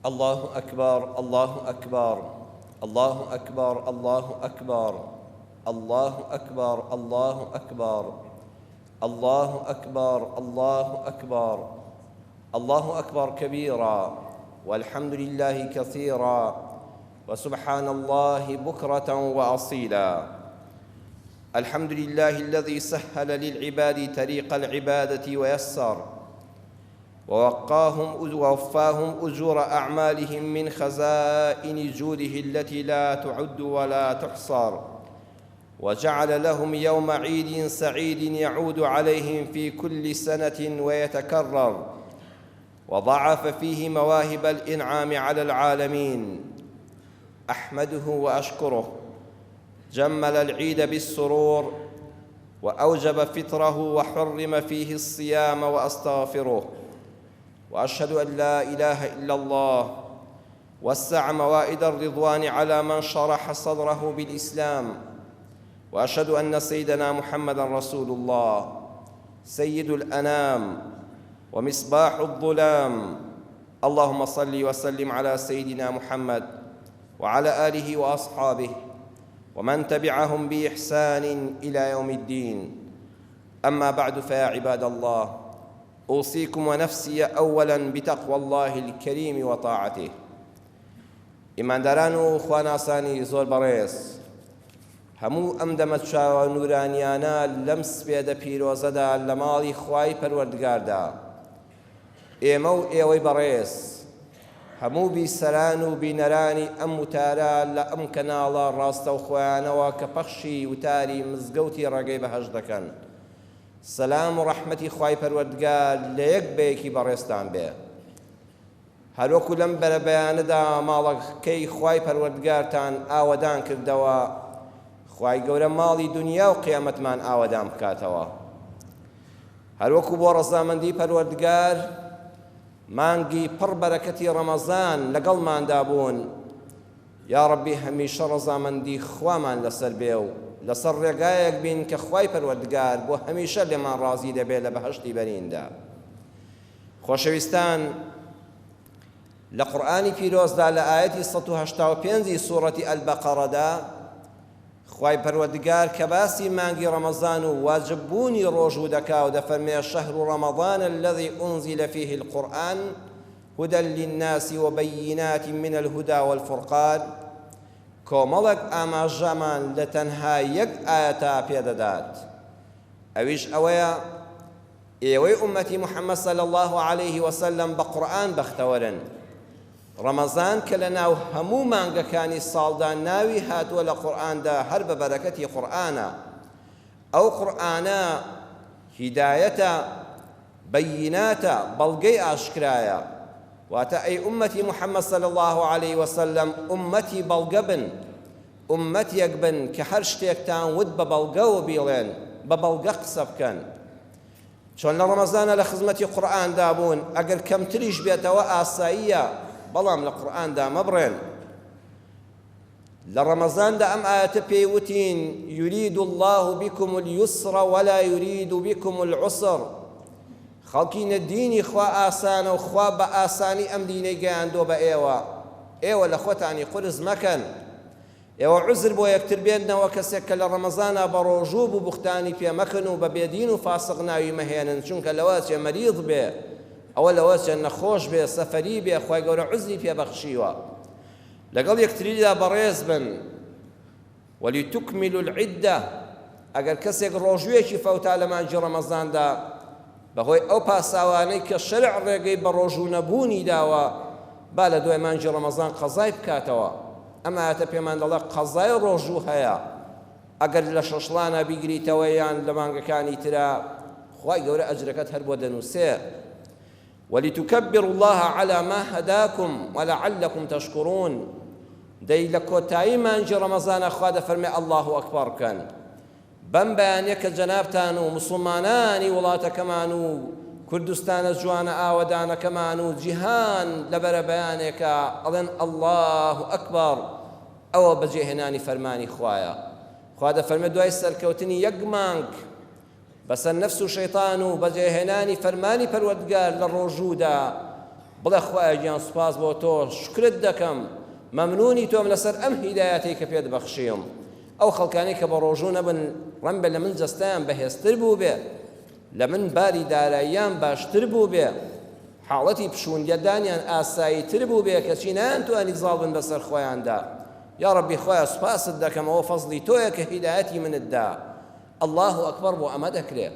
الله أكبر الله أكبر الله أكبر الله أكبر الله أكبر الله أكبر الله أكبر الله أكبر الله أكبر كبيرا والحمد لله كثيرا وسبحان الله بكرة وأصيلا. الحمد لله الذي سهل للعباد طريق العبادة ويسر ووفاهم أجور أعمالهم من خزائن جوده التي لا تعد ولا تحصر، وجعل لهم يوم عيد سعيد يعود عليهم في كل سنة ويتكرر، وضعف فيه مواهب الإنعام على العالمين. أحمده وأشكره، جمل العيد بالسرور وأوجب فطره وحرم فيه الصيام، وأستغفره وأشهد أن لا إله إلا الله، وسع موائد الرضوان على من شرح صدره بالإسلام، وأشهد أن سيدنا محمدًا رسول الله سيد الأنام ومصباح الظلام. اللهم صل وسلم على سيدنا محمد وعلى آله وأصحابه ومن تبعهم بإحسان إلى يوم الدين. أما بعد، فيا عباد الله، أوصيكم ونفسي أولاً بتقوى الله الكريم وطاعته. ئیمانداران و خواناسانی زۆر بەڕێز، هەموو ئەم دەمەچاوە نورانیانە لەم سپێدە پیرۆزەدا لە ماڵی خوای پەروەردگاردا، ئێمە و ئێوەی بەڕێز، هەموو بیسەران و بینەرانی ئەم وتارە لە ئەم کەناڵە ڕاستەوخۆیانەوە کە پەخشی وتاری مزگەوتی ڕێگەی بەهەشت دەکەن، سەلام و ڕەحمەتی خوای پەروەردگار لە یەک بەیەکی بەڕێزتان بێ. هەروەکو لەم بەرەبەیانەدا ماڵەکەی خوای پەروەردگارتان ئاوەدان کردەوە، خوای گەورە ماڵی دنیا و قیامەتمان ئاوەدان بکاتەوە. هەروەکو بۆ ڕەزامەندی پەروەردگار مانگی پڕ بەرەکەتی ڕەمەزان لەگەڵماندا بوون. یا ڕەبی هەمیشە ڕەزامەندی خوامان لەسەر بێ و لەسەر ڕێگایەک بین کە خوای پەروەردگار بۆ هەمیشە لێمان ڕازی دەبێت لە بەهەشتی بەریندا. خۆشەویستان، لە قورئانی پیرۆزدا لە ئاەتی 185 سوورەتی ئەلبەقەرەدا خوای پەروەردگار کە باسی مانگی ڕەمەزان و واجببوونی ڕۆژوو دەکا و دەفەرمێ شەهر ڕەمەضان الذي أنزل فيه القرآن هدى للناس وبينات من الهدى والفرقان. کۆمەڵێک ئاماژەمان لە تەنها یەک ئاەتا پێدەدات، ئەویش ئەوەیە ئێوەی ئومەتی محەممەد صلی الله عليه وسلم بە قورئان بەختەوەرن. ڕەمەزان کە لە ناو هەموو مانگەکانی ساڵدا ناوی هاتووە لە قورئاندا هەر بە بەرەکەتی قورئانە. ئەو قورئانە هیدایەتە، بەییناتە، بەڵگەی ئاشکرایە. واتە ئەی ئومەتی محەممەد صلی الله عليه وسلم، ئومەتی بەڵگە بن، ئومەتێک بن کە هەر شتێکتان ود بە بەڵگەوە بیڵێن، بە بەڵگە قسە بکەن. چۆن لە ڕەمەزانە لە خزمەتی قورئاندا بوون، ئەگەر کەمتریش بێتەوە ئاساییە، بەڵام لە قورئاندا مەبڕێن. لە ڕەمەزاندا ئەم ئاەتە پێی وتین یورید الله بكم اليسر ولا يريد بكم العسر. خەڵکی نەدینی خوا ئاسانە و خوا بە ئاسانی ئەم دینەی گەیاندۆ بە ئێوە. ئێوە لە خۆتانی قورس مەکەن، ئێوە عوزر بۆ یەکتر بێننەوە کەسێک کە لە ڕەمەزانە بە ڕۆژوو بوو بوختانی پێ مەکەن و بە بێدین و فاسق ناوی مەهێنن، چونکە لەوە چێ مەریض بێ، ئەوە لەوە چێ نەخۆش بێ، سەفەری بێ، خوای گەورە عوزری پێبەخشیوە. لەگەڵ یەکتریدا بەڕێز بن. وەلیتوکمیلوا العیددە، ئەگەر کەسێک ڕۆژوویەکی فەوتا لە مانگی ڕەمەزاندا بەهۆی ئەو پاساوانەی کە شەرع ڕێگەی بە ڕۆژوو نەبوونی داوە، با لە دوای مانگی ڕەمەزان قەزای بکاتەوە. ئەم ئاەتە پێمان دەڵێ قەزای ڕۆژوو هەیە. ئەگەر لە شەشڵانە بیگریتەوە یان لە مانگەکانی ترا، خوای گەورە ئەجرەکەت هەر بۆ دەنووسێ. ولتكبروا الله على ما هداكم ولعلكم تشكرون. دەی لە کۆتایی مانگی ڕەمەزانە خوا دەفەرمێ الله ئەکبەر بکەن. بەم بەیانیە کە جەنابتان و مسڵمانانی وڵاتەکەمان و کوردستانە جوانە ئاوەدانەکەمان و جیهان لەبەرە بەیانێکە ئەڵێن الله ئەکبەر، ئەوە بەجێهێنانی فەرمانی خوایە. خوا دەفەرمێ دوای سەرکەوتنی یەک مانگ بەسەر نەفس و شەیطان و بەجێهێنانی فەرمانی پەروەردگار لە ڕۆژوودا بڵێ خوایە گیان سوپاس بۆ تۆ شکرت دەکەم مەمنونی تۆم لەسەر ئەم هیدایەتەی کە پێت بەخشیم ئەو خەڵکانی کە بە ڕۆژوو نەبن ڕەنبە لە من جەستەیان بەهێزتر بوو بێ لە من باری داراییان باشتر بوو بێ حاڵەتی پشوونگەدانیان ئاساییتر بوو بێ کەچی نەیانتوانی زاڵ بن بەسەر خۆیاندا یا ڕەبی خۆیە سوپاست دەکەم ئەوە فەزڵی تۆیە کە هیدایەتی منتدا الله ئەکبەر بۆ ئەمە دەکرێت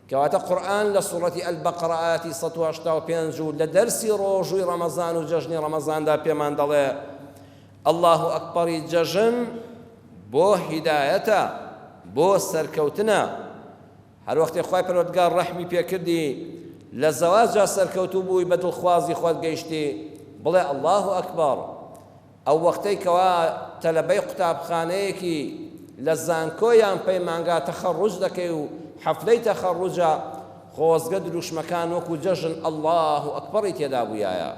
کەواتە قورئان لە سوڕەتی ئەلبەقەرە ئاەتی 185 و لە دەرسی ڕۆژووی ڕەمەزان و جەژنی ڕەمەزاندا پێمان دەڵێ الله ئەکبەری جەژن بۆ هیدایەتە بۆ سەرکەوتنە هەر وەختێ خوای پەروەردگار ڕەحمی پێکردی لە زەواجا سەرکەوتوو بووی بە دڵخوازی خۆت گەیشتی بڵێ الله ئەکبەر ئەو وەختەی کەوا تەلەبەی قوتابخانەیەکی لە زانکۆیان پەیمانگا تەخەڕوج دەکەی و حەفلەی تەخەڕوجە خۆزگە دروشمەکان وەکو جەژن الله ئەکبەری تێدا بوویایە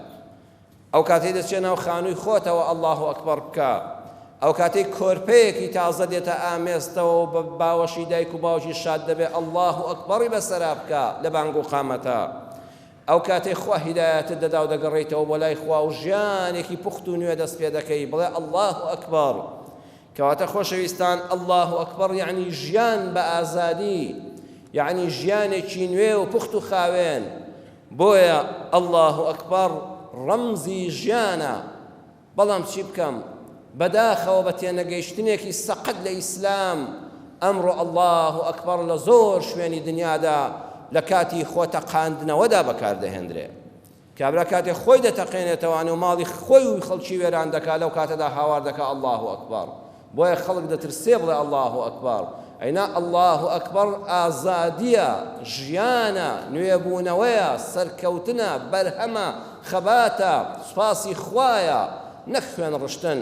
ئەو کاتەی دەچێنەوە خانووی خۆتەوە الله ئەکبەر بکە ئەو کاتەی کۆرپەیەکی تازە دێتە ئامێستەوە و بە باوەشی دایک و باوکی شاد دەبێ الله ئەکبەری بەسەرا بکە لە بانگ و قامەتە ئەو کاتەی خوا هیدایەتت دەدا و دەگەڕێیتەوە بۆ لای خوا و ژیانێکی پوخت و نوێ دەست پێ دەکەی بڵێ الله ئەکبەر کەواتە خۆشەویستان الله ئەکبەر یعنی ژیان بە ئازادی یعنی ژیانێکی نوێ و پوخت و خاوێن بۆیە الله ئەکبەر ڕەمزی ژیانە بەڵام چی بکەم بەداخەوە بە تێنەگەیشتنێکی سەقەت لە ئیسلام ئەمڕۆ الله ئەکبەر لە زۆر شوێنی دنیادا لە کاتی خۆتەقاندنەوەدا بەکاردەهێنرێ کابرا کاتێ خۆی دەتەقێنێتەوە و ماڵی خۆی و خەڵکی وێران دەکات لەو کاتەدا هاوار دەکات الله ئەکبەر بۆیە خەڵک دەترسێ بڵێ الله ئەکبەر ئەینا الله ئەکبەر ئازادیە ژیانە نوێبوونەوەیە سەرکەوتنە بەرهەمە خەباتە سوپاسی خوایە نەک خوێن ڕشتن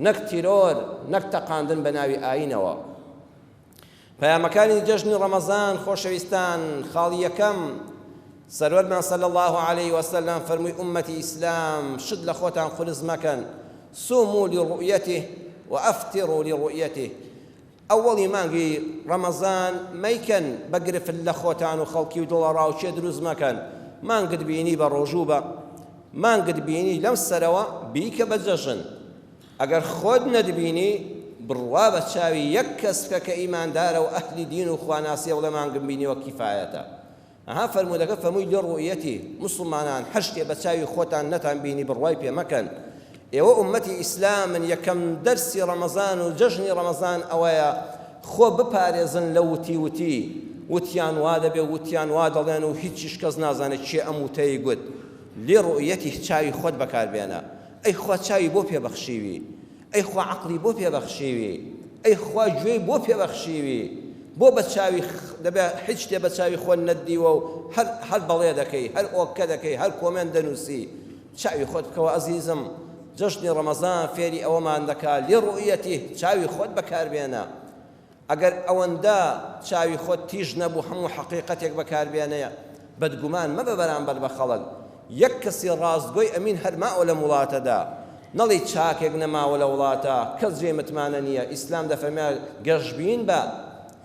نەک تیرۆر نەک تەقاندن بە ناوی ئاینەوە پەیامەکانی جەژنی ڕەمەزان خۆشەویستان خاڵی یەکەم سەروەرمان صلی الله عليه وسلم فەرمووی ئومەتی ئیسلام شت لە خۆتان قورس مەکەن سوموا لرؤيته وأفطروا لرؤيته ئەوەڵی مانگی ڕەمەزان مەیکەن بەگرفت لە خۆتان و خەڵکی و دڵە ڕاوچێ دروست مەکەن مانگت بینی بە ڕۆژوو بە مانگت بینی لەم سەرەوە بیکە بە جەژن ئەگەر خۆت نەدبینی بڕوا بە چاوی یەک کەس کە ئیماندارە و ئەهلی دین و خواناسیە وڵێ مانگم بینیوە کیفایەتە ئەها فەرموودەکە فەرمووی لڕؤیەتی موسڵمانان هەر شتێ بە چاوی خۆتان نەتان بینی بڕوای پێ مەکەن ئێوە ئومەتی ئیسلامن یەکەم دەرسی ڕەمەزان و جەژنی ڕەمەزان ئەوەیە خۆ بپارێزن لە وتی وتیان وا دەبێ وتیان وا دەڵێن و هیچیش کەس نازانێت چێ ئەم وتەی گوت لڕؤیەتی چاوی خۆت بەکاربێنە ئەی خوا چاوی بۆ پێبەخشیوی ئەی خوا عەقڵی بۆ پێبەخشیوی ئەی خوا گوێی بۆ پێبەخشیوی بۆ بە چاوی دەبێ هیچ شتێ بە چاوی خۆت نەدیوە و هەر بەڵێ دەکەی هەر ئۆکە دەکەی هەر کۆمێن دەنووسی چاوی خۆت بکەوە عەزیزم جەژنی ڕەمەزان فێری ئەوەمان دەکات لڕؤیەتی چاوی خۆت بەکاربێنە ئەگەر ئەوەندە چاوی خۆت تیژ نەبوو هەموو حەقیقەتێک بەکاربێنەیە بەدگومان مەبە بەرامبەر بە خەڵک یەک کەسی ڕاستگۆی ئەمین هەرماوە لە وڵاتەدا نەڵی چاکێک نەماوە لە وڵاتە کەس جێ متمانە نییە ئیسلام دەفەرمێ گەشبین بە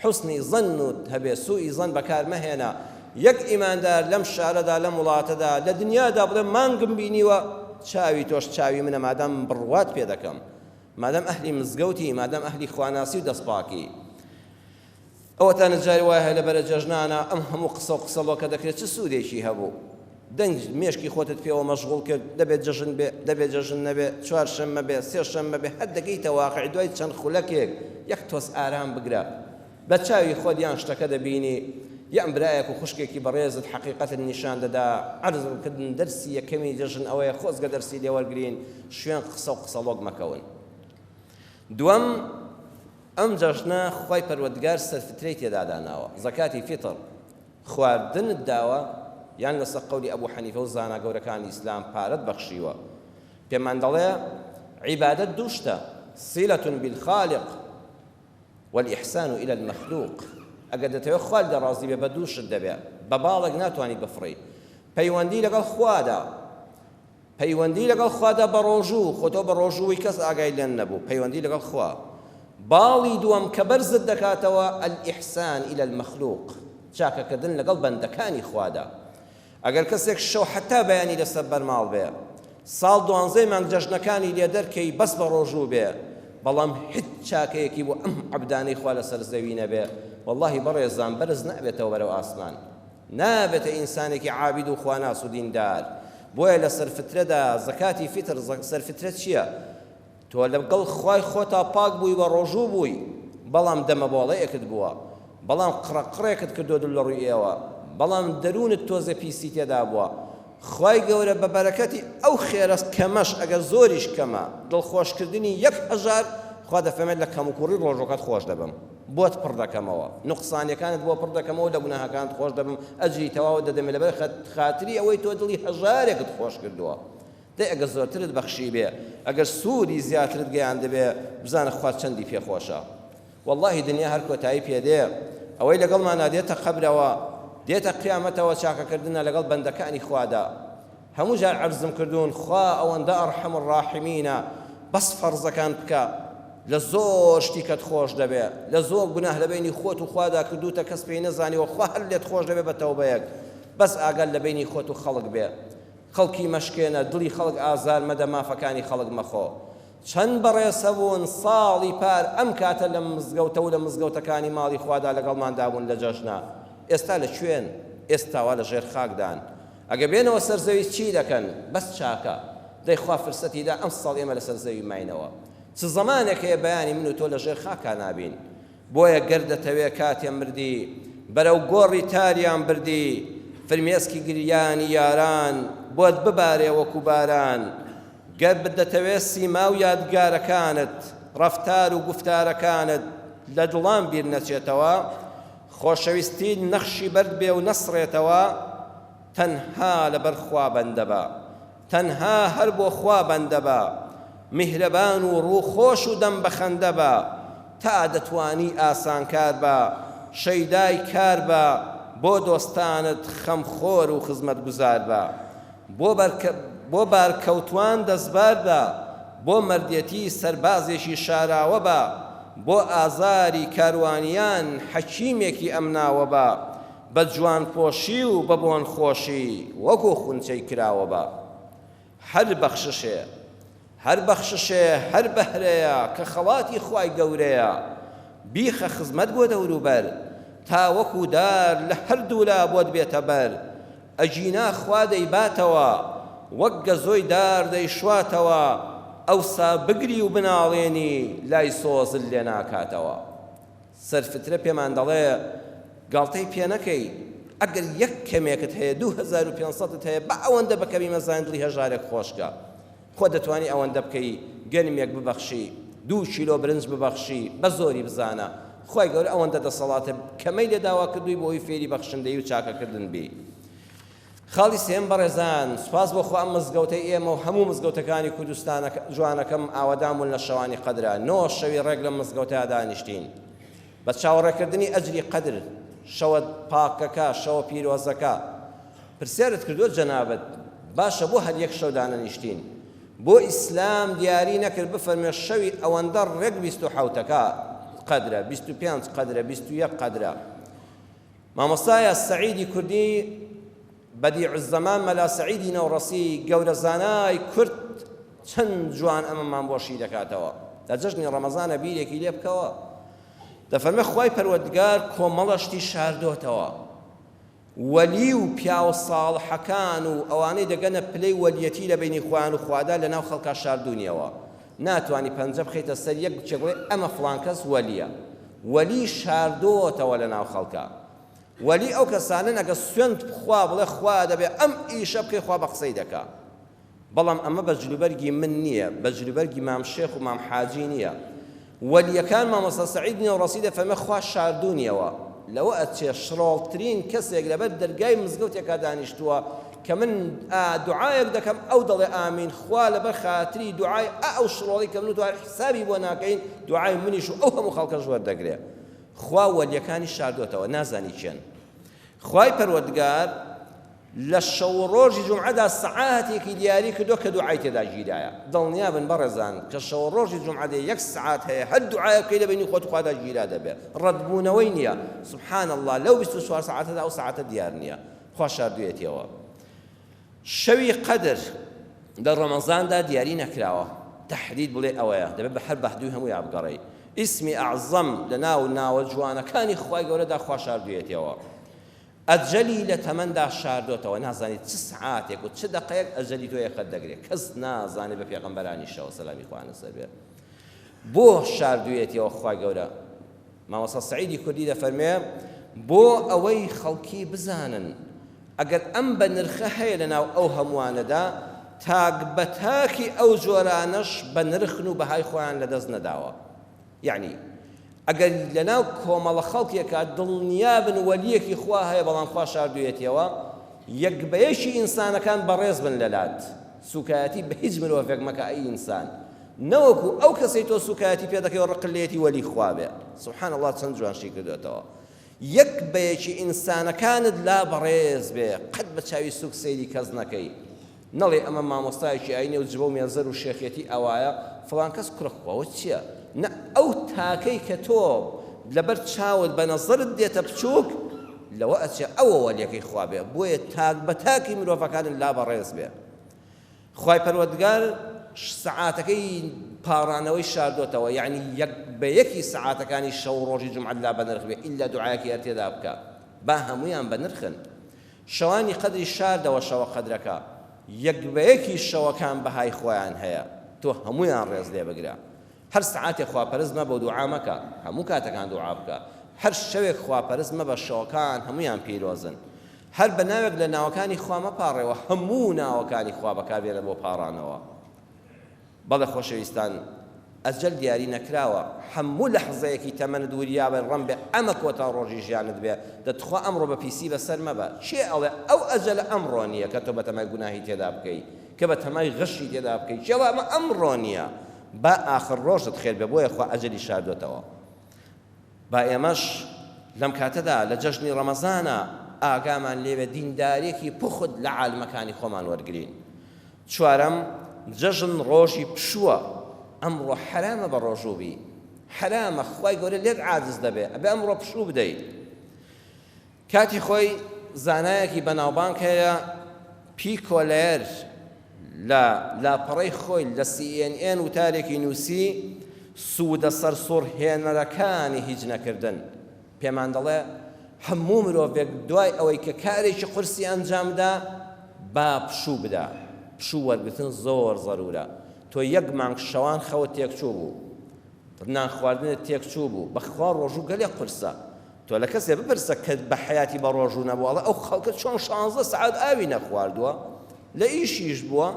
حوسنی زەن و هەبێ سوئی زەن بەکار مەهێنە یەک ئیماندار لەم شارەدا لەم وڵاتەدا لە دنیادا بڵێ مانگم بینیوە چاوی تۆش چاوی منە مادام بڕوات پێ دەکەم مادام ئەهلی مزگەوتی مادام ئەهلی خواناسی و دەستپاکی ئەوەتانە جاری وایە هەیە لەبەرە جەژنانە ئەم هەموو قسە و قسەڵۆ کە دەکرێت چ سوودێکی هەبوو دەنگ مێشکی خۆتت پێوە مەشغوڵ کرد دەبێت جەژن بێ دەبێت جەژن نەبێ چوارشەممە بێ سێشەممە بێ هەر دەگەیتە واقعی دوای چەند خولەکێک یەک تۆس ئارام بگرە بە چاوی خۆت یان شتەکە دەبینی یان برایەک و خوشکێکی بەڕێزت حەقیقەتت نیشان دەدا عەرزکردن دەرسی یەکەمی جەژن ئەوەیە خۆزگە دەرسی لێوەرگرین شوێن قسە و قسەڵۆک مەکەون دووەم ئەم جەژنە خوای پەروەردگار سەرفترەی تێدا داناوە زەکاتی فیتر خواردنت داوە یان لەسەر قەولی ئەبوو حەنیفە و زانا گەورەکانی ئیسلام پارەت بەخشیوە پێمان دەڵێ عیبادەت دوو شتە صیلة بالخالق والإحسان إلى المخلوق ئەگەر دەتەوێت خوال دەڕازی بێ بە دوو شت دەبێ بە باڵێک ناتوانانی بفڕی پەیوەندی لەگەڵ خوادا پەیوەندی لەگەڵ خوادا بە ڕۆژوو خۆتۆ بە ڕۆژووی کەس ئاگای لێن نەبوو پەیوەندی لەگەڵ خوا باڵی دووەم کە بەرزت دەکاتەوە الإحسان إلى المخلوق چاکەکردن لەگەڵ بەندەکانی خوادا ئەگەر کەسێک شەو حتا بەیانی لەسەر بەرماڵ بێ ساڵ 12 مانگ جەژنەکانی لێ دەرکەی بەس بە ڕۆژوو بێ بەڵام هیچ چاکەیەکی بۆ ئەم عەبدانەی خوا لەسەر زەوی نەبێ وەڵڵاهی بەڕێزان بەرز نەبێتەوە بەرەو ئاسمان نابێتە ئینسانێکی عابید و خواناس و دیندار بۆیە لە سەرفترەدا زەکاتی فیتر سەرفترە چییە؟ تۆ لەگەڵ خوای خۆتا پاک بووی بە ڕۆژوو بووی بەڵام دەمەبۆڵەیەکت بووە بەڵام قڕەقڕێکت کردو دل لە ڕووی ئێوە بەڵام دەروونت تۆزە پیسی تێدا بووە خوای گەورە بە بەرەکەتی ئەو خێرە کەمەش ئەگەر زۆریش کەمە دڵخۆشکردنی 1000 خوا دەفەرمێت لە کەم و کوڕی ڕۆژەکەت خۆش دەبم بۆت پڕ دەکەمەوە نوقسانیەکانت بۆ پڕ دەکەمەوە لە گوناهەکانت خۆش دەبم ئەجری تەواو دەدەمێت لەبەر خاتری ئەوەی تۆ دڵی 1000ێکت خۆش کردووە دەی ئەگەر زۆرترت بەخشی بێ ئەگەر سوودی زیاترت گەیاندە بێ بزانە خوا چەندی پێخۆشە واللهی دنیا هەر کۆتایی پێدێ ئەوەی لەگەڵمانە دێتە قەبرەوە دێتە قیامەتەوە چاکەکردنە لەگەڵ بەندەکانی خوادا هەموو جار عەرزم کردوون خوا ئەوەندە ئەرحەم الراحیمینە بەس فەرزەکان بکە لە زۆر شتی کەت خۆش دەبێ لە زۆر گوناه لە بینی خۆت و خوادا کردوتە کەس پێی نەزانیوە خوا هەر لێت خۆش دەبێ بە تەوبەیەک بەس ئاگەر لە بینی خۆت و خەڵک بێ خەڵکی مەشکێنە دڵی خەڵک ئازار مەدە مافەکانی خەڵک مەخۆ چەند بەڕێسە بوون ساڵی پار ئەم کاتە لە مزگەوتە و لە مزگەوتەکانی ماڵی خوادا لەگەڵماندا بوون لە جەژنە ئێستا لە کوێن ئێستاوا لە ژێر خاکدان ئەگە بێنەوە سەرزەوی چی دەکەن بەس چاکە دەیخوا فرسەتیدا ئەم ساڵ ئێمە لە سەرزەوی ماینەوە چ زەمانێک هەیە بەیانی من و تۆ لە ژێر خاکا نابین بۆیە گەردەتەوێ کاتێن مردی بەرەو گۆڕی تاریان بردی فرمێسکی گریانی یاران بۆت ببارێ وەکو باران گەر بدەتەوێ سیما و یادگارەکانت ڕەفتار و گوفتارەکانت لە دڵان بیر نەچێتەوە خۆشەویستی نەخشی بەرد بێ و نەسڕێتەوە تەنها لەبەر خوا بەندە بە تەنها هەر بۆ خوا بەندە بە میهرەبان و ڕووخۆش و دەم بەخەندە بە تا دەتوانی ئاسانکار بە شەیدای کار بە بۆ دۆستانت خەمخۆر و خزمەتگوزار بە بۆ بارکەوتوان دەستبار بە بۆ مەردێتی سەربازێکی شاراوە بە بۆ ئازاری کاروانیان حەکیمێکی ئەمناوە بە بە جوان پۆشی و بە بۆن خۆشی وەکو خونچەی کراوە بە هەر بەخششێ هەر بەهرەیە کە خەڵاتی خوای گەورەیە بیخە خزمەت بۆ دەوروبەر تا وەکو دار لە هەردوو لا بۆت بێتە بەر ئەجینا خوا دەیباتەوە وەک گەزۆی دار دەیشواتەوە ئەوسا بگری و بناڵێنی لای سۆزل لێ ناکاتەوە سەرفترە پێمان دەڵێ گاڵتەی پێ نەکەی ئەگەر یەک کەمێکت هەیە 2500 هەیە بە ئەوەندە بەکەمی مەزان دڵی 1000 خۆشکە خۆ دەتوانی ئەوەندە بکەی گەنمێک ببەخشی 2 کیلۆ برنج ببەخشی بە زۆری بزانە خۆی گەورە ئەوەندە دەسەڵاتە کەمەی لێ داوا کردووی بۆی فێری بەخشندەی و چاکەکردن بی خاڵی سێم بەڕێزان سوپاس بۆ خوا ئەم مزگەوتەی ئێمە و هەموو مزگەوتەکانی کوردستان جوانەکەم ئاوەدامون لە شەوانی قەدرە 9 شەوی ڕێک لە مزگەوتەیە دانیشتین بە چاوەڕێکردنی ئەجری قەدر شەوە پاکەکە شەوە پیرۆزەکە پرسیارت کردووە جەنابەت باشە بۆ هەر یەک شەو دانەنیشتین بۆ ئیسلام دیاری نەکرد بفەرمێ شەوی ئەوەندە ڕێک 27ەکە قەدرە 25 قەدرە 21 قەدرە مامۆستایە سەعیدی کوردی بەدیع الزەمان مەلا سەعیدی نەوڕەسی گەورە زانای کورد چەند جوان ئەمەمان بۆشی دەکاتەوە لە جەژنی ڕەمەزانە بیرێکی لێ بکەوە دەفەرمێ خوای پەروەردگار کۆمەڵەشتی شاردۆتەوە وەلی و پیاوە ساڵحەکان و ئەوانەی دەگەنە پلەی وەلیەتی لە بینی خوان و خوادا لەناو خەڵکا شاردوونیەوە ناتوانی پەنجە بخەیتە سەر یەک بچێک ئەمە فڵان کەس وەلیە وەلی شاردۆتەوە لەناو خەڵکا وەلی ئەو کەسانن ئەگە سوێند خوا بڵێ خوا دەبێ ئەم ئیشە بکەی خوا بە قسەی دەکا بەڵام ئەمە بە جلوبەرگی من نییە بە جلوبەرگی مام شێخ و مام حاجی نییە وەلیەکان مامۆستا سەعید نەوڕەسی دەفەرمێ خوا شاردوونیەوە لەوە ئەچێ شڕۆڵترین کەسێک لەبەر دەرگای مزگەوتێکا دانیشتووە کە من دوعایەک دەکەم ئەو دەڵێ ئامین خوا لەبەر خاتری دوعای ئەو شڕۆڵی کە من دوای حسابی بۆ ناکەین دوعای منیش و ئەو هەموو خەڵکەش وەردەگرێ خوا وەلیەکانی شاردۆتەوە نازانی چێن خوای پەروەردگار لە شەو ڕۆژی جومعەدا سەعاتێکی دیاری کردو کە دوعای تێدا گیرایە دڵنیا بن بەڕێزان کە شەو ڕۆژی جومعەدا 1 سەعات هەیە هەر دوعای بکەی لە بینی خۆت و خوادا گیرا دەبێت ڕەتبوونەوەی نییە سبحان الله لەو 24 سەعاتەدا ئەو سەعاتە دیار نییە خوا شاردوێتیەوە شەوی قەدر لە ڕەمەزاندا دیاری نەکراوە تەحدید بڵێ ئەوەیە دەبێت بە هەر بەحدووی هەمووی بگەڕێ ئیسمی ئەعزەم لە ناو ناوە جوانەکانی خوای گەورەدا خوا شاردوویەتەوە ئەجەلی لە تەمەندا شاردۆتەوە نازانیت چ سعاتێک و چ دەقەیەک ئەجەلی تۆ یەخەت دەگرێت کەس نازانێت بە پێغەمبەرانیشەوە سەلامی خوا لەسەر بێت بۆ شاردوویەتەوە خوای گەورە مامۆستا سەعیدی کوردی دەفەرمێ بۆ ئەوەی خەڵکی بزانن ئەگەر ئەم بە نرخە هەیە لەناو ئەو هەمووانەدا تاک بە تاکی ئەو جۆرانەش بە نرخن و بەهای خۆیان لەدەست نەداوە یعنی ئەگەر لەناو کۆمەڵە خەڵکێکە دڵنیابن وەلیەکی خوا هەیە بەڵام خوا شاردوویەتەوە یەکبەیەشی ئینسانەکان بەڕێز بن لەلات سوکایەتی بە هیچ مرۆڤێک مەکە ئەی ئینسان نەوەکو ئەو کەسەی تۆ سوکایەتی پێ دەکەی و ڕقلێتی وەلی خوا بێ سوبحان الله چەند جوانشی کردوێتەوە یەکبەیەکی ئینسانەکانت لا بەڕێز بێ قەت بە چاوی سوک سەیری کەس نەکەی نەڵێ ئەمە مامۆستایەکی ئاینێ و جبە و مێزەر و شێخێتی ئەوایە فڵان کەس کوڕەخواوە چییە نە ئەو تاکەی کە تۆ لەبەر چاوت بە نەزەرت دێتە بچووک لەوە ئەچێ ئەوە وەلیەکەی خوا بێ بۆیە تاک بە تاکی مرۆڤەکانت لا بەڕێز بێ خوای پەروەردگار سعاتەکەی پاڕانەوەی شاردۆتەوە یعنی یەک بە یەکی سعاتەکانی شەو ڕۆژی جومعە لا بە نرخ بێ ئیلا دوعایەکی هەر تێدا بکە با هەموویان بە نرخن شەوانی قەدری شاردەوە شەوە قەدرەکە یەک بە یەکی شەوەکان بەهای خۆیان هەیە تۆ هەموویان ڕێز لێ بگرە هەر سعاتێک خواپەرست مە بۆ دوعا مەکە هەموو کاتەکان دوعا بکە هەر شەوێک خواپەرست مە بە شەوەکان هەموویان پیرۆزن هەر بە ناوێک لە ناوەکانی خوا مەپاڕێەوە هەموو ناوەکانی خوا بەکاربێنە بۆ پاڕانەوە بەڵێ خۆشەویستان ئەجەل دیاری نەکراوە هەموو لەحزەیەکی تەمەنت دووریابە ڕەم بێ ئەمە کۆتا ڕۆژی ژیانت بێ دەتخوا ئەمڕۆ بە پیسی بەسەر مەبە چێ ئەڵێ ئەو ئەجەلە ئەمڕۆ نییە کە تۆ بە تەمای گوناهی تێدا بکەی کە بە تەمای غەشی تێدا بکەی چێوە ئەمە ئەمڕۆ نییە با ئاخر ڕۆژت خێر بێ بۆیە خوا ئەجەلی شاردۆتەوە با ئێمەش لەم کاتەدا لە جەژنی ڕەمەزانە ئاگامان لێوێ دیندارێکی پوخت لە عالمەکانی خۆمان وەرگرین چوارەم جەژن ڕۆژی پشووە ئەمڕۆ حرامە بە ڕۆژووبی حرامە خوای گەورە لێت عاجز دەبێ ئەبێ ئەمڕۆ پشوو بدەیت کاتی خۆی زانایەکی بەناوبانگ هەیە پیکۆلێر لە لاپەڕەی خۆی لە CNN وتارێکی نووسی سوودە سەرسوڕهێنەرەکانی هیچ نەکردن پێمان دەڵێ هەموو مرۆڤێک دوای ئەوەی کە کارێکی قورسی ئەنجامدا با پشوو بدە پشوو وەرگرتن زۆر زەرورە تۆ یەک مانگ شەوان خەوت تێکچوو بوو نان خواردنت تێکچوو بوو بەخوا ڕۆژوو گەلێک قورسە تۆ لە کەسێ بپرسە کە بە حەیاتی بە ڕۆژوو نەبوو ئەڵێ ئەو خەڵکە چۆن 16 سعات ئاوی نەخواردووە لە ئیشیش بووە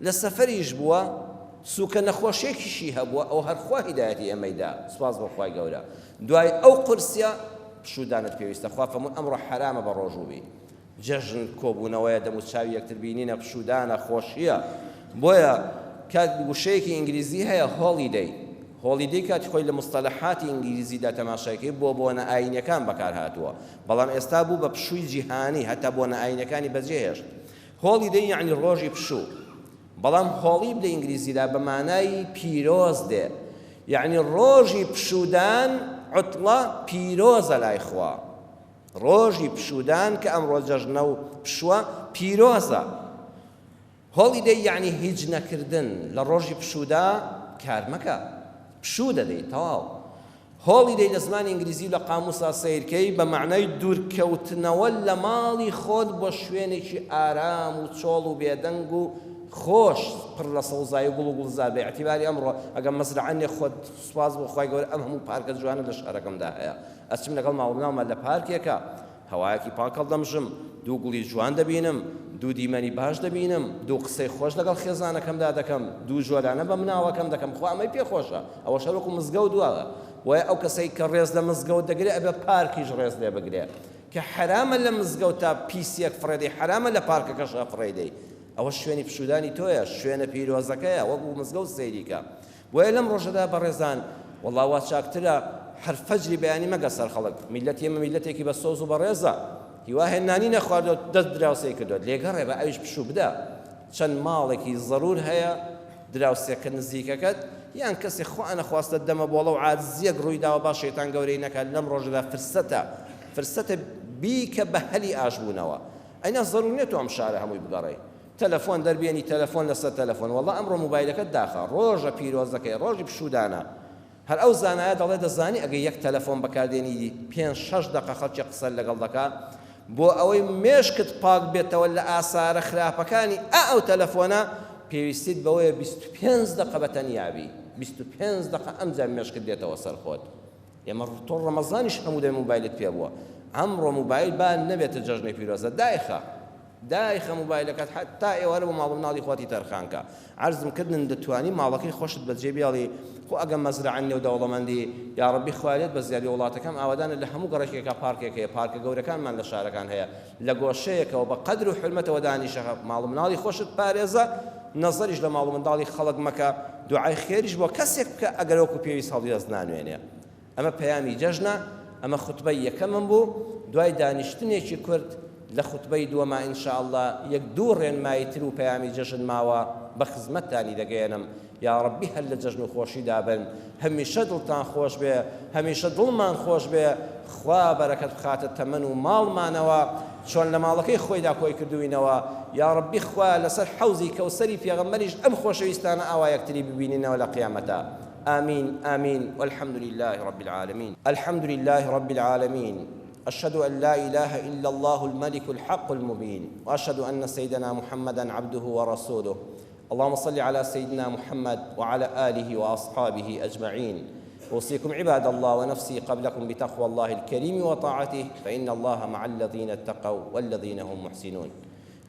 لە سەفەریش بووە سوکە نەخۆشیێکیشی هەبووە ئەو هەرخوا هیدایەتی ئەمەیدا سوپاس بۆ خوای گەورە دوای ئەو قورسیە پشودانت پێویستە خوا فەرمووی ئەمڕۆ حرامە بە ڕۆژووبی جەژن کۆبوونەوەیە دەموچاوی یەکتر بینینە پشودانە خۆشیە بۆیە کات وشەیەکی ئینگلیزی هەیە هۆلیدەی کاتی خۆی لە مستەلەحاتی ئینگلیزیدا تەماشاکەی بۆ بۆنە ئاینەکان بەکار هاتووە بەڵام ئێستا بوو بە پشووی جیهانی هەتا بۆنە ئاینەکانی بەجێهێشت هۆلیدەی یعنی ڕۆژی پشوو بەڵام هۆڵی لە ئینگلیزیدا بە مانای پیرۆز دێ یعنی ڕۆژی پشودان عوتڵە پیرۆزە لای خوا ڕۆژی پشودان کە ئەمڕۆ جەژنە و پشووە پیرۆزە هۆڵیدەی یعنی هیچ نەکردن لە ڕۆژی پشوودا کار مەکە پشوو دەدەیت تەواو هۆڵیدەی لە زمانی ئینگلیزی لە قاموسا سەیرکەی بە معنای دوورکەوتنەوە لە ماڵی خۆت بۆ شوێنێکی ئارام و چۆڵ و بێدەنگ و خۆش پڕ لە سەوزایی و گوڵ و گوڵزار بێ ئەعتیباری ئەمڕۆ ئەگەر مەزرعەنێ خۆت سوپاس بۆ خوای گەورە ئەم هەموو پارکە جوانە لە شارەکەمدا هەیە ئەچم لەگەڵ ماوەڵناومە لە پارکێکە هەوایەکی پاکەڵ دەمژم دوو گوڵی جوان دەبینم دوو دیمەنی باش دەبینم دوو قسەی خۆش لەگەڵ خێزانەکەمدا دەکەم دوو ژۆرانە بە مناوەکەم دەکەم خوا ئەمەی پێخۆشە ئەوە شەرۆک و مزگەوت دووە وایە ئەو کەسەی کە ڕێز لە مزگەوت دەگرێ ئەبێ پارکیش ڕێز لێ بگرێ کە حرامە لە مزگەوتا پیسێک فڕێدەی حرامە لە پارکەکەش ئەفڕێدەی ئەوە شوێنی پشودانی تۆیە شوێنە پیرۆزەکەیە وەکو مزگەوت سەیریکە بۆیە لەم ڕۆژەدا بەڕێزان وەڵڵا وا چاکترە هەر فەجری بەیانی مەگە سەر خەڵک میلەت ئێمە میلەتێکی بە سۆز و بەڕێزە هیوا هێنانی نەخواردوە دەست دراوسەی کردوت لێگەڕێ بە ئەویش پشوو بدە چەند ماڵێکی زەرور هەیە دراوسێکە نزیکەکەت یان کەسێک خوا نەخواستە دەمە بۆڵە و عاجزیەک ڕوویداوە با شەیتان گەورەی نەکات لەم ڕۆژەدا فرسەتە بیکە بە هەلی ئاشبوونەوە ئەینا زەرور نێت ئەم شارە هەمووی بگەڕێ تەلەفۆن دەربێنی تەلەفۆن لەسەر تەلەفۆن وەڵڵا ئەمڕۆ موبایلەکەت داخە ڕۆژە پیرۆزەکەی ڕۆژی پشودانە هەر ئەو زانایە دەڵێ دەزانی ئەگەر یەک تەلەفۆن بەکاردێنی 5-6 دقە خەڵکی قسە لەگەڵ دەکات بۆ ئەوەی مێشکت پاک بێتەوە لە ئاسارە خراپەکانی ئەو تەلەفۆنە پێویستیت بەوەیە 25 دقە بەتەنیابی 25 دقە ئەمجار مێشکت دێتەوە سەر خۆت ئێمە تۆ ڕەمەزانیش هەموو دەی موبایلت پێ بووە ئەمڕۆ موبایل با نەبێتە جەژنی پیرۆزە دایخە موبایلەکەت حتا ئێوارە بۆ ماڵ مناڵی خۆتی تەرخانکە عەرزم کردن دەتوانی ماڵەکەی خۆشت بەجێ بێڵی خۆ ئەگەم مەزرعەن نێو دەوڵەمەندی یا ڕەبی خوالێت بە زیادی وڵاتەکەم ئاوادانە لە هەموو گەڕێکێکە پارکێک هەیە پارکە گەورەکانمان لە شارەکان هەیە لە گۆشەیەکەوە بە قەدر و حرمەتەوە دانیشە ماڵ مناڵی خۆشت پارێزە نەزەریش لە ماڵ منداڵی خەڵک مەکە دوعای خێریش بۆ کەسێک بکە ئەگەر وەکو پێویست هەڵدەست نانوێنێ ئەمە پەیامی جەژنە ئەمە خوتبەی یەکەمم بوو دوای دانیشتنێکی کورد لە خوتبەی دووەما ئینشاءالله یەک دوو ڕێنمایی تر و پەیامی جەژن ماوە بە خزمەتتانی دەگەێنم یا ڕەبی هەر لە جەژن و خۆشیدا بن هەمیشە دڵتان خۆش بێ هەمیشە دڵمان خۆش بێ خوا بەرەکەت بخاتە تەمەن و ماڵمانەوە چۆن لە ماڵەکەی خۆیدا کۆی کردوینەوە یا ڕەبی خوا لەسەر حەوزی کەوسەری پێغەمبەریش ئەم خۆشەویستانە ئاوا یەکتری ببینینەوە لە قیامەتە آمين آمين والحمد لله رب العالمين الحمد لله رب العالمين أشهد أن لا إله إلا الله الملك الحق المبين وأشهد أن سيدنا محمدا عبده ورسوله اللهم صل على سيدنا محمد وعلى آله وأصحابه أجمعين أوصيكم عباد الله ونفسي قبلكم بتقوى الله الكريم وطاعته فإن الله مع الذين اتقوا والذين هم محسنون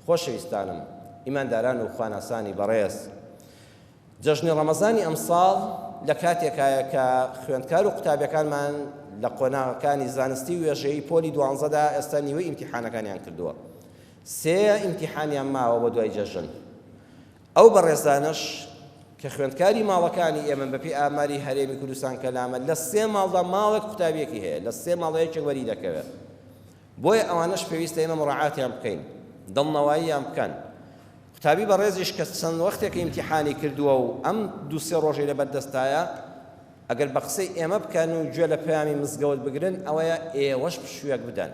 خوش ويستانم إيمان داران وخوانا ساني بريس جەژنی ڕەمەزانی ئەمساڵ لە کاتێکایە کە خوێندکار و قوتابیەکانمان لە قۆناغەکانی زانستی و وێژەیی پۆلی 12دا ئێستا نیوەی ئیمتیحانەکانیان کردووە 3 ئیمتیحانیان ماوە بۆ دوای جەژن ئەو بەڕێزانش کە خوێندکاری ماڵەکانی ئێمە بەپێی ئاماری هەرێمی کوردستان کەلامە لە 3 ماڵدا ماڵێک قوتابیەکی هەیە لە 3 ماڵەیەکێک وەری دەکەوێت بۆیە ئەوانەش پێویستە ئێمە مڕاعاتیان بکەین دڵنەواییان بکەن قوتابی بەڕێزیش کە چەند وەختێک ئیمتیحانی کردووە و ئەم 2-3 ڕۆژەی لەبەردەستایە ئەگەر بە قسەی ئێمە بکەن و گوێ لە پەیامی مزگەوت بگرن ئەوەیە ئێوەش پشوویەک بدەن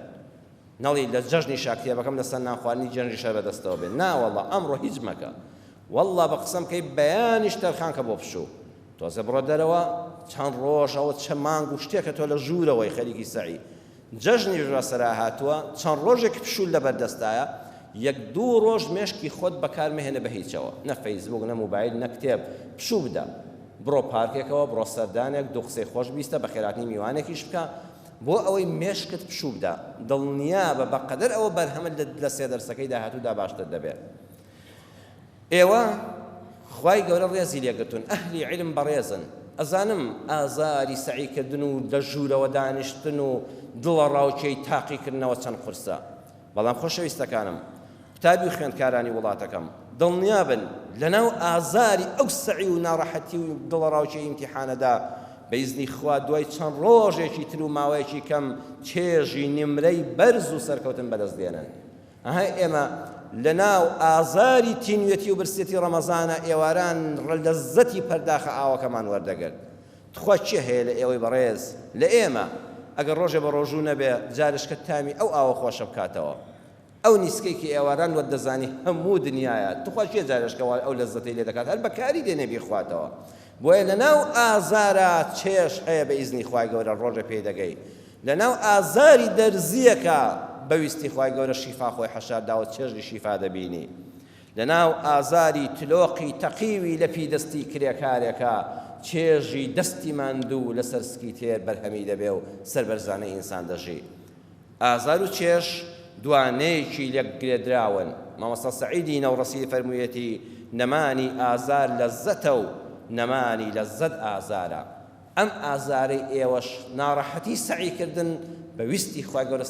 نەڵی لە جەژنی شاکتێبەکەم لەسەر نانخواردنی جەنجیشە بەدەستەوە بێن ناوەڵڵا ئەمڕۆ هیچ مەکە وەڵڵا بە قسەم کەی بەیانیش تەرخانکە بۆ پشوو تۆزە بڕۆ دەرەوە چەند ڕۆژ ئەوە چە مانگ و شتێکە تۆ لە ژوورەوەی خەریکی سەعی جەژنیش ڕەسەرا هاتووە چەند ڕۆژێک پشوو لەبەردەستایە 1-2 ڕۆژ مێشکی خۆت بەکارمەهێنە بە هیچەوە نە فەیسبوک نە موبایل نە کتێب پشوو بدە بڕۆ پارکێکەوە بڕۆ سەردانێک دوو قسەی خۆش بیستە بە خێراتنی میوانێکیش بکە بۆ ئەوەی مێشکت پشوو بدە دڵنیابە بەقەدەر ئەوە بەرهەمە لە 3 دەرسەکەی داهاتوودا باشتر دەبێت ئێوە خوای گەورە ڕێزی لێگرتون ئەهلی عیلم بەڕێزن ئەزانم ئازاری سەعیکردن و لە ژوورەوە دانیشتن و دڵە ڕاوچەی تاقیکردنەوە چەند قورسە بەڵام خۆشەویستەکانم قوتابی و خوێندکارانی وڵاتەکەم دڵنیابن لەناو ئازاری ئەو سەعی و ناڕەحەتی و دڵە ڕاوچەی ئیمتیحانەدا بەئیزنی خوا دوای چەند ڕۆژێکی تر و ماوەیەکی کەم چێژی نمرەی بەرز و سەرکەوتن بەدەست دێنن ئەها ئێمە لەناو ئازاری تینوێتی و برسێتی ڕەمەزانە ئێواران لەزەتی پەرداخە ئاوەکەمان وەردەگرت تخوا چی هەیە لە ئێوەی بەڕێز لە ئێمە ئەگەر ڕۆژێ بە ڕۆژوو نەبێ جارشکە تامی ئەو ئاوە خۆشە بکاتەوە ئەو نیسکەیەکی ئێواران وەردەزانی هەموو دنیایە تخوا چیە جارشکەوە ئەو لەزەتەی لێ دەکات هەر بەکاری دێنێ بیخواتەوە بۆیە لەناو ئازارە چێش هەیە بە ئیزنی خوای گەورە ڕۆژە پێی دەگەی لەناو ئازاری دەرزیەکە بەویستی خوای گەورە شیفا خۆی حەشار داوە چێژی شیفا دەبینی لەناو ئازاری تلۆقی تەقیوی لە پیدەستی کرێکارێکە چێژی دەستی ماندوو لەسەر سکی تێر بەرهەمی دەبێ و سەربەرزانەی ئینسان دەژی ئازار و چێش دوانەیەکی لێک گرێدراون مامۆستا سەعیدی نەوڕەسی فەرموویەتی نەمانی ئازار لەزەتە و نەمانی لەزەت ئازارە ئەم ئازارەی ئێوەش ناڕەحەتی سەعیکردن بەویستی خوای گەورە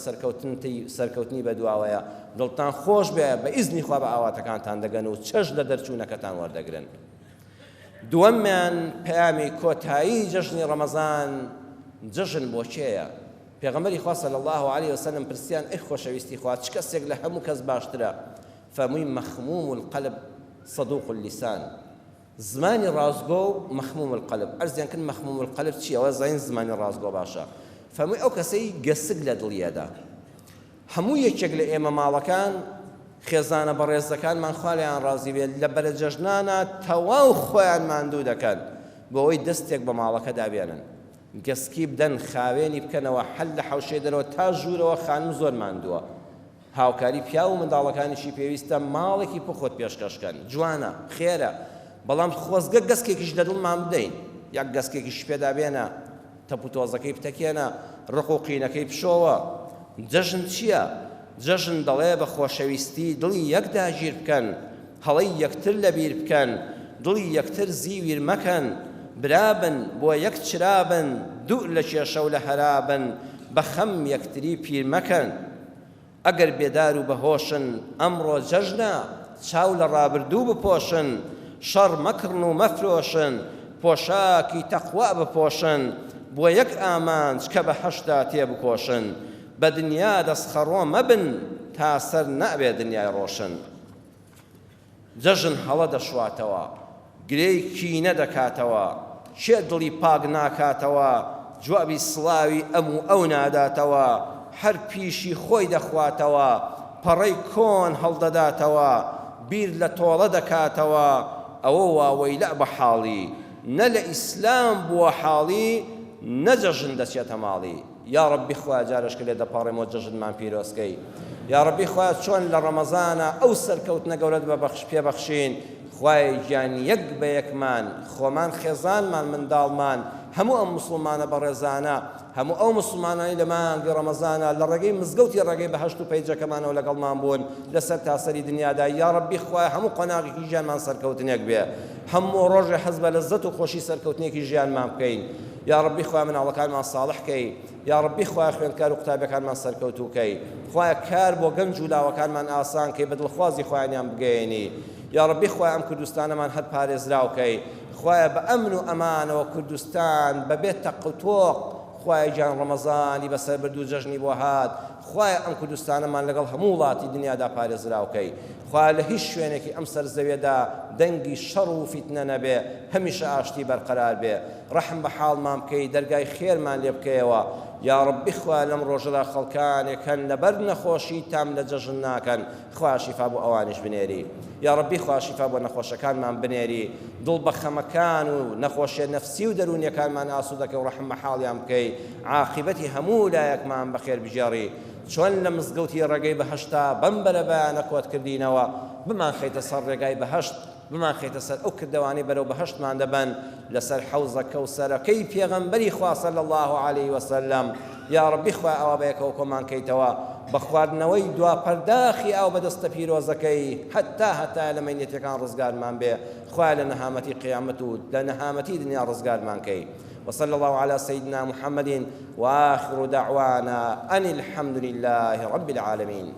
سەرکەوتنی بەدواوەیە دڵتان خۆش بێ بە ئیزنی خوا بە ئاواتەکانتان دەگەن و چەش لە دەرچوونەکەتان وەردەگرن دووەمیان پەیامی کۆتایی جەژنی ڕەمەزان جەژن بۆ کێیە پێغەمبەری خوا صلی الله علیه وسلم پرسیان ئەی خۆشەویستی خوا چ کەسێک لە هەموو کەس باشترە فەرمووی مەخموم القەلب صدوق اللسان زمانی ڕازگۆ و مەخموم القەلب ئەرزیان کرد مەخموم القەلب چییە ئەوە زین زمانی ڕازگۆ باشە فەرمووی ئەو کەسەی گەسک لە دڵیەدا هەموو یەکێک لە ئێمە ماڵەکان خێزانە بەڕێزەکانمان خوا لێیان ڕازی بێت لە بەرە جەژنانە تەواو خۆیان ماندوو دەکەن بۆ ئەوەی دەستێک بە ماڵەکە دابێنن گەسکی بدەن خاوێنی بکەنەوە حەل لە حەوشێ دەرەوە تا ژوورەوە خانم زۆر ماندووە هاوکاری پیا و منداڵەکانیشی پێویستە ماڵێکی پخۆت پێشکەشکەن جوانە خێرە بەڵام خۆزگە گەسکێکیش لەدڵمان بدەین یەک گەسکێکیش پێدا بێنە تەپ و تۆزەکەی بتەکێنە ڕق و قینەکەی پشۆوە جەژن چییە؟ جەژن دەڵێ بە خۆشەویستی دڵی یەکدا ژیر بکەن هەڵەی یەکتر لەبیر بکەن دڵی یەکتر زیویر مەکەن برابن بۆ یەک چرابن دوو لە کێشە و لە هەرابن بە خەم یەکتری پیر مەکەن ئەگەر بێدار و بەهۆشن ئەمڕۆ جەژنە چاو لە ڕابردوو بپۆشن شەڕ مەکڕن و مەفرۆشن پۆشاکی تەقوا بپۆشن بۆ یەک ئامانج کە بە هەشتا تێبکۆشن بە دنیا دەستخەڕۆ مەبن تا سەر نابێ دنیای ڕۆشن جەژن هەڵە دەشواتەوە گرێی کینە دەکاتەوە چێ دڵی پاک ناکاتەوە جوابی سڵاوی ئەم و ئەو ناداتەوە هەر پیشی خۆی دەخواتەوە پەڕەی کۆن هەڵدەداتەوە بیر لە تۆڵە دەکاتەوە ئەوە واوەیلە بە حاڵی نە لە ئیسلام بووە حاڵی نەجەژن دەچێتە ماڵی یا ڕەبی خوا جارشکە لێ دەپاڕێمەوە جەژنمان پیرۆزکەی یا ڕەبی خوا چۆن لە ڕەمەزانە ئەو سەرکەوتنە گەورەت پێبەخشین خوای گیان یەک بە یەکمان خۆمان خێزانمان منداڵمان هەموو ئەم مسلمانە بەڕێزانە هەموو ئەو مسلمانانی لە مانگی ڕەمەزانە لە ڕێگەی مزگەوتی ڕێگەی بەهەشت و پەیجەکەمانەوە لەگەڵمان بوون لەسەر تاسەری دنیادا یا ڕەبی خوای هەموو قۆناغێکی ژیانمان سەرکەوتنێک بێ هەموو ڕۆژێ حەز بە لەزەت و خۆشی سەرکەوتنێکی ژیانمان بکەین یا ڕەبی خوای مناڵەکانمان ساڵح کەی یا ڕەبی خوای خوێندکار و قوتابیەکانمان سەرکەوتووکەی خوای کار بۆ گەنج و لاوەکانمان ئاسان کەی بە دڵخوازی خوایانیان بگەێنی یا ڕەبی خوای ئەم کوردستانەمان هەر پارێزراوکەی خوایە بە ئەمن و ئەمانەوە کوردستان بەبێت تەقوتۆق خوای جان ڕەمەزانی بەسەر برد و جەژنی بۆ هات خوایە ئەم کوردستانەمان لەگەڵ هەموو وڵاتی دنیادا پارێزراوکەی خوای لە هیچ شوێنێکی ئەم سەرزەویەدا دەنگی شەڕ و فیتنە نەبێ هەمیشە ئاشتی بەرقەرار بێ ڕەحم بە حاڵمان بکەی دەرگای خێرمان لێ بکەیەوە یا ڕەبی خوا لەم ڕۆژەدا خەڵکانێک هەن لەبەر نەخۆشی تام لە جەژن ناکەن خوا شیفا بۆ ئەوانیش بنێری یا ڕەبی خوا شیفا بۆ نەخۆشەکانمان بنێری دڵ بە خەمەکان و نەخۆشیە نەفسی و دەرونیەکانمان ئاسوودەکە و ڕەحم بە حاڵیان بکەی عاقبەتی هەموو لایەکمان بەخێر بژێڕی چۆن لە مزگەوتی ڕێگەی بەهەشتا بەم بەرەبەیانە کۆتکردینەوە بمان خەیتە سەر ڕێگای بەهەشت بمان خەیتە سەر ئەو کردەوانی بەرەو بەهەشتمان دەبەن لەسەر حەوزە کەوسەرەکەی پێغەمبەری خوا صلی الله علیه وسلم یا ڕەبی خوا ئەوە بەیەکەوە کۆمان کەیتەوە بە خواردنەوەی دوا پەرداخی ئاو بەدەستە پیرۆزەکەی هەتا لە مەینەتەکان ڕزگارمان بێ خوا لە نەهامەتی قیامەت و لە نەهامەتی دنیا ڕزگارمان کەی وصلى الله على سيدنا محمد وآخر دعوانا أن الحمد لله رب العالمين